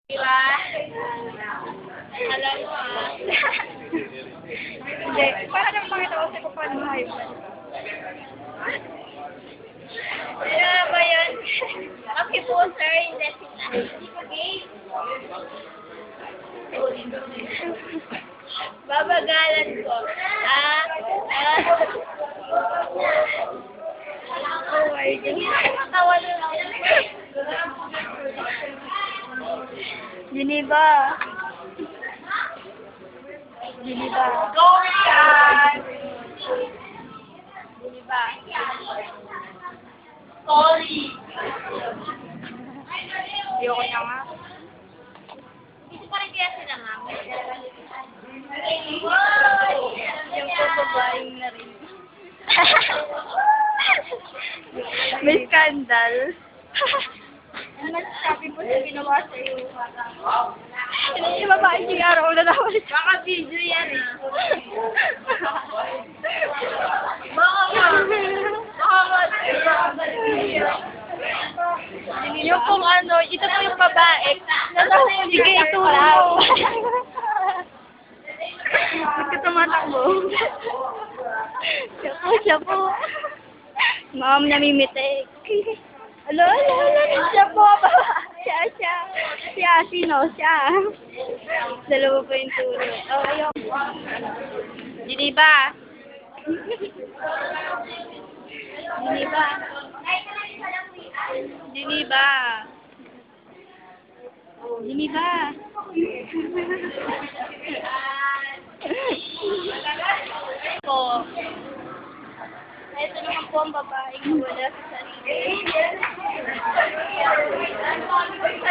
Diba? Alam mo Hindi. Para naman makita ko sa paano mahayop. Ano ba yun? Okay po, sir. Hindi sila. Okay? Babagalan ko. Oh my God. Makawa na lang. Geneva. Geneva. Go, Ryan! Diba? Sorry. Ayoko na nga. Dito pa rin kaya sila, ma'am. Yung po babaeng na rin. May scandal. Ano sabi mo sa ginawa sa'yo? Yung babae yung araw na naman. Baka video yan, ah. Baka nga. Yung kung ano, ito po yung babae. Sige, itulaw. Ba't ka tumatakbo? Siya po. Ma'am, namimitik. Alo, siya po. Siya. Sino? Siya. Dalawa po yung tulo. Oh, ayun. Geneva. Po. Ito naman po ang babaeng wala sa sarili.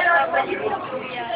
Babalik po yan.